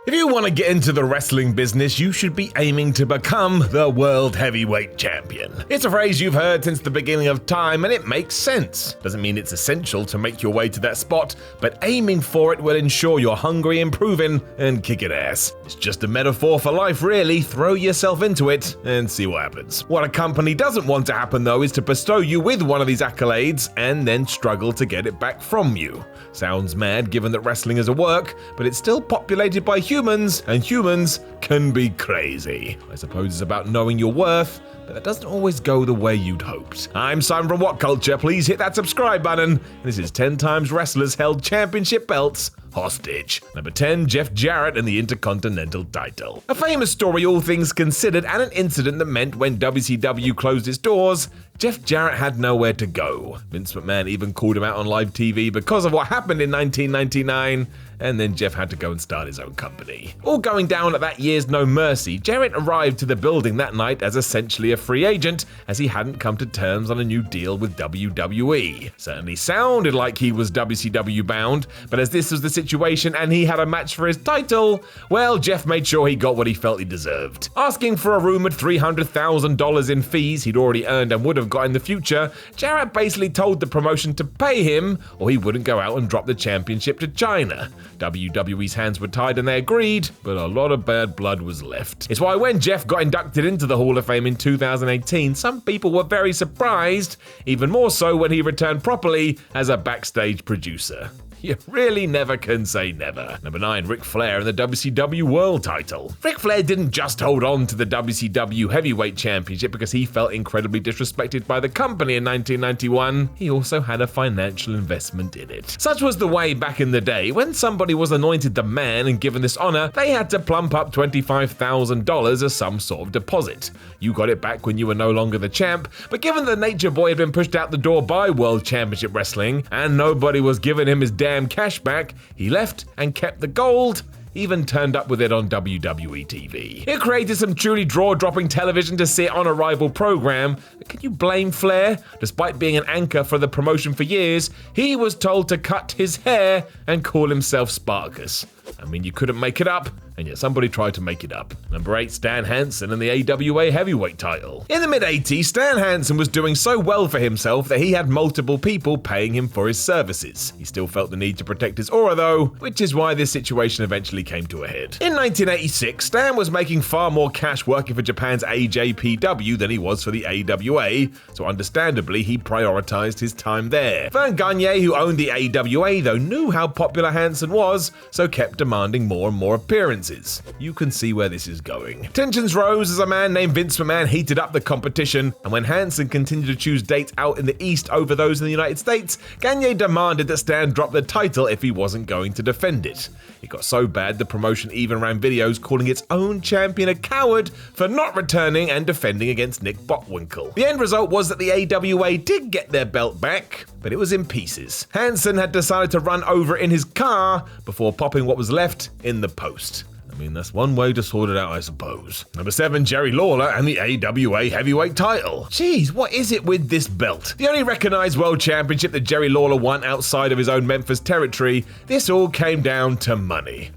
If you want to get into the wrestling business, you should be aiming to become the World Heavyweight Champion. It's a phrase you've heard since the beginning of time, and it makes sense. Doesn't mean it's essential to make your way to that spot, but aiming for it will ensure you're hungry, improving, and kicking ass. It's just a metaphor for life, really. Throw yourself into it and see what happens. What a company doesn't want to happen, though, is to bestow you with one of these accolades and then struggle to get it back from you. Sounds mad given that wrestling is a work, but it's still populated by humans, and humans can be crazy. I suppose it's about knowing your worth, but that doesn't always go the way you'd hoped. I'm Simon from What Culture. Please hit that subscribe button. And this is 10 times wrestlers held championship belts hostage. Number 10, Jeff Jarrett and the Intercontinental title. A famous story, all things considered, and an incident that meant when WCW closed its doors, Jeff Jarrett had nowhere to go. Vince McMahon even called him out on live TV because of what happened in 1999, and then Jeff had to go and start his own company. All going down at that year's No Mercy, Jarrett arrived to the building that night as essentially a free agent, as he hadn't come to terms on a new deal with WWE. Certainly sounded like he was WCW bound, but as this was the situation and he had a match for his title, well, Jeff made sure he got what he felt he deserved. Asking for a rumored $300,000 in fees he'd already earned and would have got in the future, Jarrett basically told the promotion to pay him or he wouldn't go out and drop the championship to China. WWE's hands were tied and they agreed, but a lot of bad blood was left. It's why when Jeff got inducted into the Hall of Fame in 2018, some people were very surprised, even more so when he returned properly as a backstage producer. You really never can say never. Number 9, Ric Flair and the WCW World title. Ric Flair didn't just hold on to the WCW Heavyweight Championship because he felt incredibly disrespected by the company in 1991. He also had a financial investment in it. Such was the way back in the day. When somebody was anointed the man and given this honor, they had to plump up $25,000 as some sort of deposit. You got it back when you were no longer the champ, but given the Nature Boy had been pushed out the door by World Championship Wrestling and nobody was giving him his damn cash back, he left and kept the gold, even turned up with it on WWE TV. It created some truly jaw-dropping television to see it on a rival program, but can you blame Flair? Despite being an anchor for the promotion for years, he was told to cut his hair and call himself Spartacus. I mean, you couldn't make it up, and yet somebody tried to make it up. Number 8, Stan Hansen and the AWA Heavyweight title. In the mid-80s, Stan Hansen was doing so well for himself that he had multiple people paying him for his services. He still felt the need to protect his aura though, which is why this situation eventually came to a head. In 1986, Stan was making far more cash working for Japan's AJPW than he was for the AWA, so understandably he prioritized his time there. Vern Gagne, who owned the AWA though, knew how popular Hansen was, so kept demanding more and more appearances. You can see where this is going. Tensions rose as a man named Vince McMahon heated up the competition, and when Hansen continued to choose dates out in the East over those in the United States, Gagne demanded that Stan drop the title if he wasn't going to defend it. It got so bad the promotion even ran videos calling its own champion a coward for not returning and defending against Nick Bockwinkel. The end result was that the AWA did get their belt back, but it was in pieces. Hansen had decided to run over it in his car before popping what was left in the post. I mean, that's one way to sort it out, I suppose. Number 7, Jerry Lawler and the AWA Heavyweight title. Jeez, what is it with this belt? The only recognized world championship that Jerry Lawler won outside of his own Memphis territory, this all came down to money.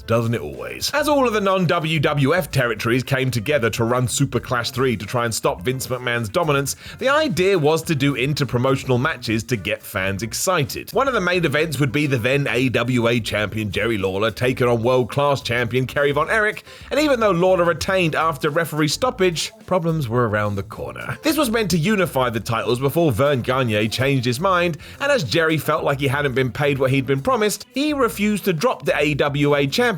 Doesn't it always? As all of the non-WWF territories came together to run Super Clash 3 to try and stop Vince McMahon's dominance, the idea was to do inter-promotional matches to get fans excited. One of the main events would be the then AWA champion Jerry Lawler taking on world-class champion Kerry Von Erich, and even though Lawler retained after referee stoppage, problems were around the corner. This was meant to unify the titles before Vern Gagne changed his mind, and as Jerry felt like he hadn't been paid what he'd been promised, he refused to drop the AWA championship,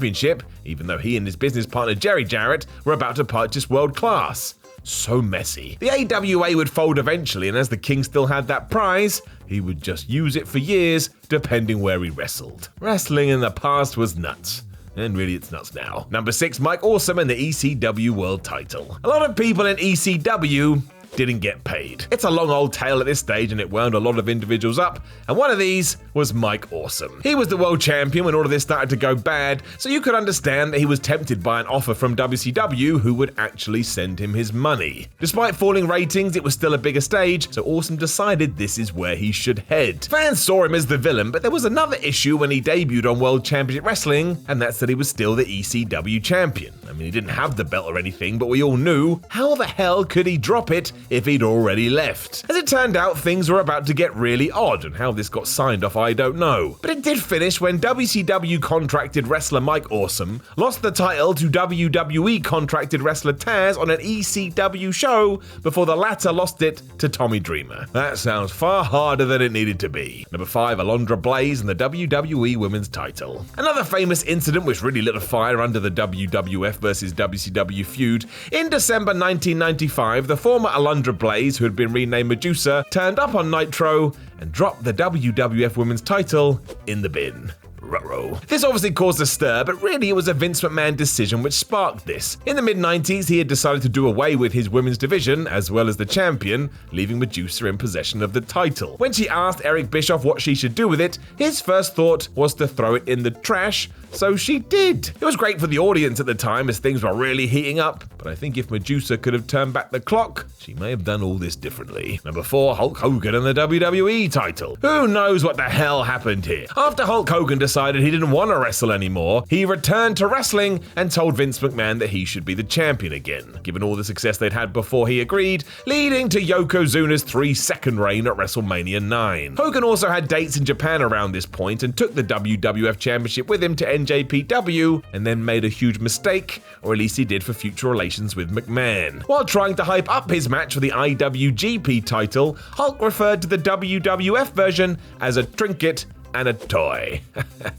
even though he and his business partner Jerry Jarrett were about to purchase World Class. So messy. The AWA would fold eventually, and as the king still had that prize, he would just use it for years, depending where he wrestled. Wrestling in the past was nuts. And really, it's nuts now. Number 6, Mike Awesome and the ECW World title. A lot of people in ECW didn't get paid. It's a long old tale at this stage, and it wound a lot of individuals up, and one of these was Mike Awesome. He was the world champion when all of this started to go bad, so you could understand that he was tempted by an offer from WCW who would actually send him his money. Despite falling ratings, it was still a bigger stage, so Awesome decided this is where he should head. Fans saw him as the villain, but there was another issue when he debuted on World Championship Wrestling, and that's that he was still the ECW champion. I mean, he didn't have the belt or anything, but we all knew, how the hell could he drop it if he'd already left? As it turned out, things were about to get really odd, and how this got signed off, I don't know. But it did finish when WCW contracted wrestler Mike Awesome lost the title to WWE contracted wrestler Taz on an ECW show before the latter lost it to Tommy Dreamer. That sounds far harder than it needed to be. Number 5, ALUNDRA, BLAYZE, and the WWE Women's title. Another famous incident which really lit a fire under the WWF versus WCW feud. In December 1995, the former ALUNDRA BLAYZE, who had been renamed Medusa, turned up on Nitro and dropped the WWF Women's title in the bin. Ruh-roh. This obviously caused a stir, but really it was a Vince McMahon decision which sparked this. In the mid-90s, he had decided to do away with his women's division, as well as the champion, leaving Medusa in possession of the title. When she asked Eric Bischoff what she should do with it, his first thought was to throw it in the trash, so she did. It was great for the audience at the time as things were really heating up, but I think if Medusa could have turned back the clock, she may have done all this differently. Number 4, Hulk Hogan and the WWE title. Who knows what the hell happened here? After Hulk Hogan decided he didn't want to wrestle anymore, he returned to wrestling and told Vince McMahon that he should be the champion again, given all the success they'd had before he agreed, leading to Yokozuna's 3-second reign at WrestleMania 9. Hogan also had dates in Japan around this point and took the WWF Championship with him to NJPW, and then made a huge mistake, or at least he did for future relations with McMahon. While trying to hype up his match for the IWGP title, Hulk referred to the WWF version as a trinket and a toy.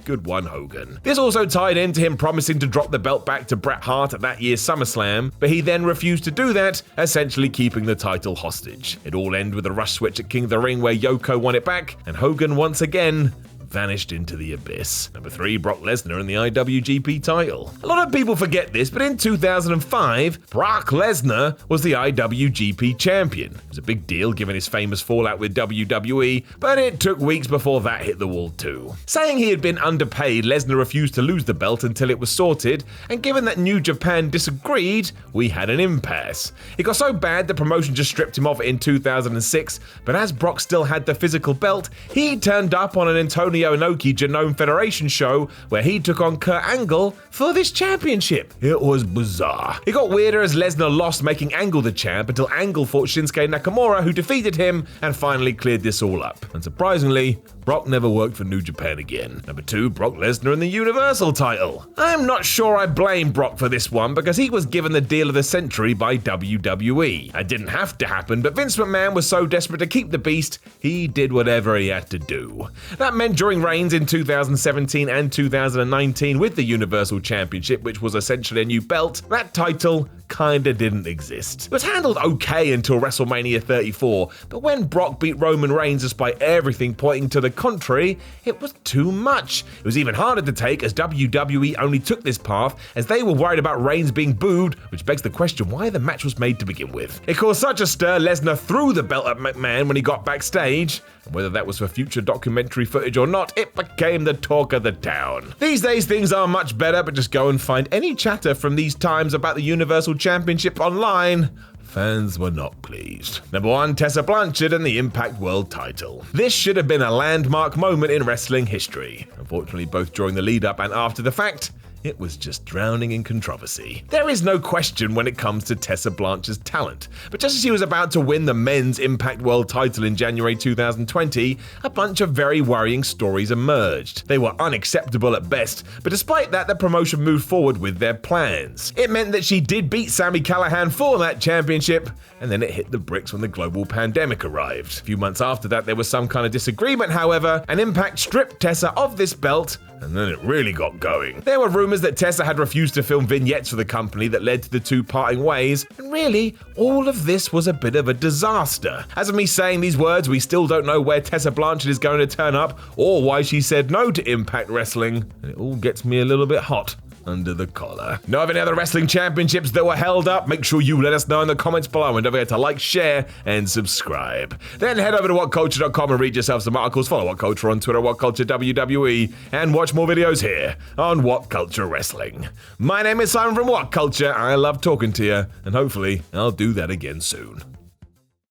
Good one, Hogan. This also tied into him promising to drop the belt back to Bret Hart at that year's SummerSlam, but he then refused to do that, essentially keeping the title hostage. It all ended with a rush switch at King of the Ring where Yoko won it back, and Hogan once again vanished into the abyss. Number 3, Brock Lesnar and the IWGP title. A lot of people forget this, but in 2005, Brock Lesnar was the IWGP champion. It was a big deal given his famous fallout with WWE, but it took weeks before that hit the wall too. Saying he had been underpaid, Lesnar refused to lose the belt until it was sorted, and given that New Japan disagreed, we had an impasse. It got so bad the promotion just stripped him of it in 2006, but as Brock still had the physical belt, he turned up on an Antonio Inoki Genome Federation show where he took on Kurt Angle for this championship. It was bizarre. It got weirder as Lesnar lost, making Angle the champ until Angle fought Shinsuke Nakamura, who defeated him and finally cleared this all up. Unsurprisingly, Brock never worked for New Japan again. Number 2, Brock Lesnar and the Universal title. I'm not sure I blame Brock for this one because he was given the deal of the century by WWE. It didn't have to happen, but Vince McMahon was so desperate to keep the beast, he did whatever he had to do. That meant during reigns in 2017 and 2019 with the Universal Championship, which was essentially a new belt, that title kinda didn't exist. It was handled okay until WrestleMania 34, but when Brock beat Roman Reigns despite everything pointing to the contrary, it was too much. It was even harder to take as WWE only took this path as they were worried about Reigns being booed, which begs the question why the match was made to begin with. It caused such a stir, Lesnar threw the belt at McMahon when he got backstage, and whether that was for future documentary footage or not, it became the talk of the town. These days things are much better, but just go and find any chatter from these times about the Universal Championship online. Fans were not pleased. Number 1, Tessa Blanchard and the Impact World title. This should have been a landmark moment in wrestling history. Unfortunately, both during the lead-up and after the fact, it was just drowning in controversy. There is no question when it comes to Tessa Blanchard's talent, but just as she was about to win the men's Impact World title in January 2020, a bunch of very worrying stories emerged. They were unacceptable at best, but despite that, the promotion moved forward with their plans. It meant that she did beat Sami Callihan for that championship, and then it hit the bricks when the global pandemic arrived. A few months after that, there was some kind of disagreement, however, and Impact stripped Tessa of this belt, and then it really got going. There were rumors that Tessa had refused to film vignettes for the company that led to the two parting ways, and really, all of this was a bit of a disaster. As of me saying these words, we still don't know where Tessa Blanchard is going to turn up, or why she said no to Impact Wrestling, and it all gets me a little bit hot under the collar. Know of any other wrestling championships that were held up? Make sure you let us know in the comments below, and don't forget to like, share, and subscribe. Then head over to whatculture.com and read yourself some articles. Follow What Culture on Twitter, What Culture WWE, and watch more videos here on What Culture Wrestling. My name is Simon from What Culture. I love talking to you, and hopefully I'll do that again soon.